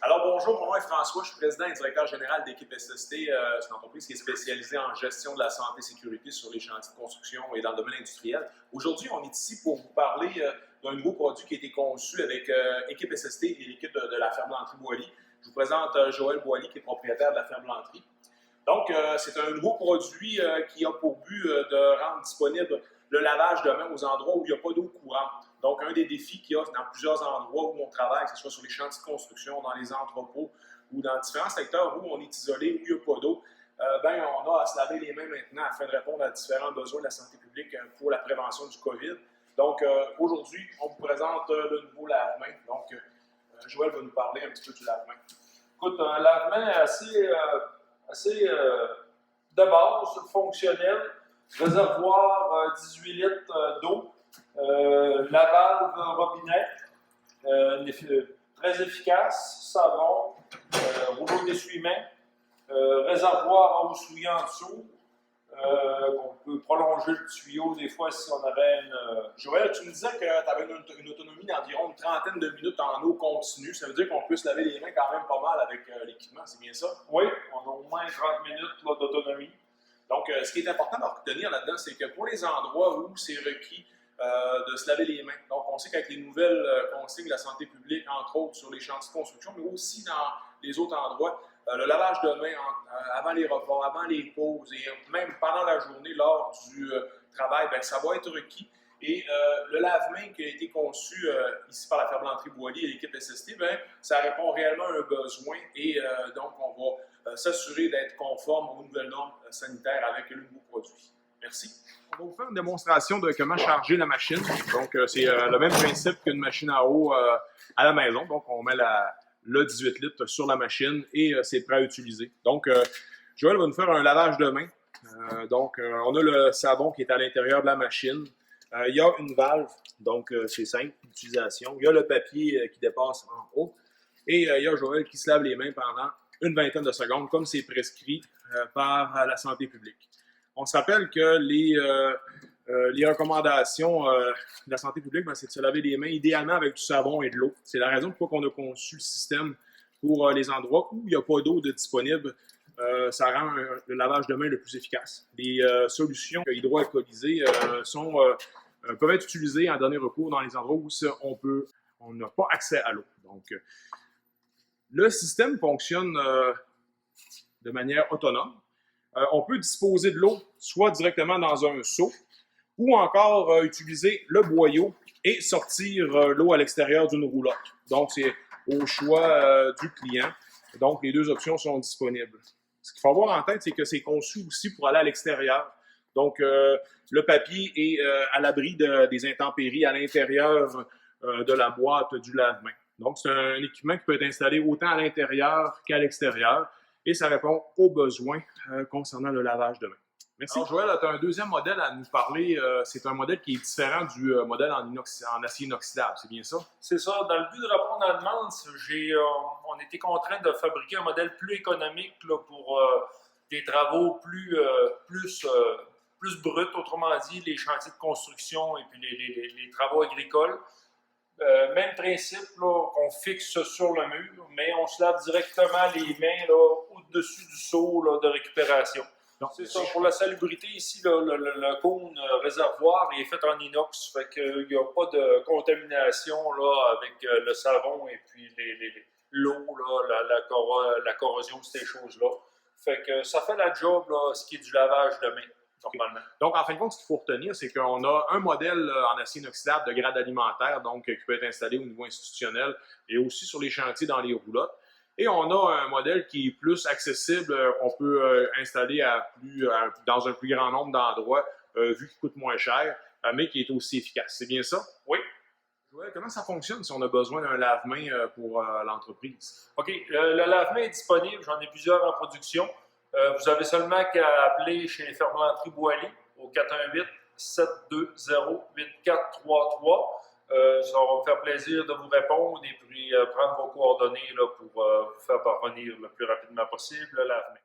Alors bonjour, mon nom est François, je suis président et directeur général d'équipe SST. C'est une entreprise qui est spécialisée en gestion de la santé et sécurité sur les chantiers de construction et dans le domaine industriel. Aujourd'hui, on est ici pour vous parler d'un nouveau produit qui a été conçu avec équipe SST et l'équipe de la ferme Lantry-Boily. Je vous présente Joël Boily, qui est propriétaire de la ferme Lantry. Donc, c'est un nouveau produit qui a pour but de rendre disponible le lavage de main aux endroits où il n'y a pas d'eau courante. Donc, un des défis qu'il y a dans plusieurs endroits où on travaille, que ce soit sur les chantiers de construction, dans les entrepôts ou dans différents secteurs où on est isolé, où il n'y a pas d'eau, on a à se laver les mains maintenant afin de répondre à différents besoins de la santé publique pour la prévention du COVID. Donc, aujourd'hui, on vous présente le nouveau lave-main. Donc, Joël va nous parler un petit peu du lave-main. Écoute, un lave-main assez de base, fonctionnel, réservoir 18 litres d'eau, la valve robinet, très efficace, savon, rouleau d'essuie-main, réservoir à eau souillée en dessous, on peut prolonger le tuyau des fois si on avait une... Joël, tu me disais que tu avais une autonomie d'environ une trentaine de minutes en eau continue. Ça veut dire qu'on peut se laver les mains quand même pas mal avec l'équipement, c'est bien ça? Oui, on a au moins 30 minutes d'autonomie. Donc, ce qui est important à retenir là-dedans, c'est que pour les endroits où c'est requis de se laver les mains, donc on sait qu'avec les nouvelles consignes de la santé publique, entre autres sur les chantiers de construction, mais aussi dans les autres endroits, le lavage de mains avant les repas, avant les pauses et même pendant la journée lors du travail, ça va être requis. Et le lave-main qui a été conçu ici par la ferme Lantry-Boily et l'équipe SST, ça répond réellement à un besoin et donc on va s'assurer d'être conforme aux nouvelles normes sanitaires avec le nouveau produit. Merci. On va vous faire une démonstration de comment charger la machine. Donc, c'est le même principe qu'une machine à eau à la maison. Donc, on met le 18 litres sur la machine et c'est prêt à utiliser. Donc, Joël va nous faire un lavage de main. On a le savon qui est à l'intérieur de la machine. Il y a une valve, donc c'est simple d'utilisation. Il y a le papier qui dépasse en haut. Et il y a Joël qui se lave les mains pendant une vingtaine de secondes, comme c'est prescrit par la santé publique. On se rappelle que les recommandations de la santé publique, c'est de se laver les mains idéalement avec du savon et de l'eau. C'est la raison pourquoi on a conçu le système pour les endroits où il n'y a pas d'eau disponible. Ça rend le lavage de mains le plus efficace. Les solutions hydroalcoolisées peuvent être utilisées en dernier recours dans les endroits où on n'a pas accès à l'eau. Donc, le système fonctionne de manière autonome. On peut disposer de l'eau soit directement dans un seau ou encore utiliser le boyau et sortir l'eau à l'extérieur d'une roulotte. Donc, c'est au choix du client. Donc, les deux options sont disponibles. Ce qu'il faut avoir en tête, c'est que c'est conçu aussi pour aller à l'extérieur. Donc, le papier est à l'abri des intempéries à l'intérieur de la boîte du lave-main. Donc, c'est un équipement qui peut être installé autant à l'intérieur qu'à l'extérieur et ça répond aux besoins concernant le lavage de main. Merci. Alors, Joël, tu as un deuxième modèle à nous parler. C'est un modèle qui est différent du modèle en acier inoxydable, c'est bien ça? C'est ça. Dans le but de répondre à la demande, on était contraint de fabriquer un modèle plus économique là, pour des travaux plus bruts, autrement dit, les chantiers de construction et puis les travaux agricoles. Même principe qu'on fixe sur le mur, mais on se lave directement les mains là, au-dessus du seau là, de récupération. C'est ça. Pour la salubrité, ici, le cône réservoir est fait en inox, fait qu'il n'y a pas de contamination là, avec le savon et puis l'eau, la corrosion de ces choses-là. Fait que ça fait la job, là, ce qui est du lavage de main. Normalement. Donc, en fin de compte, ce qu'il faut retenir, c'est qu'on a un modèle en acier inoxydable de grade alimentaire, donc qui peut être installé au niveau institutionnel et aussi sur les chantiers dans les roulottes. Et on a un modèle qui est plus accessible, qu'on peut installer dans un plus grand nombre d'endroits, vu qu'il coûte moins cher, mais qui est aussi efficace. C'est bien ça? Oui. Joël, comment ça fonctionne si on a besoin d'un lave-main pour l'entreprise? OK. Le lave-main est disponible. J'en ai plusieurs en production. Vous avez seulement qu'à appeler chez les fermes Lantry-Boily au 418-720-8433. Ça va me faire plaisir de vous répondre et puis prendre vos coordonnées là, pour vous faire parvenir le plus rapidement possible le lave-main.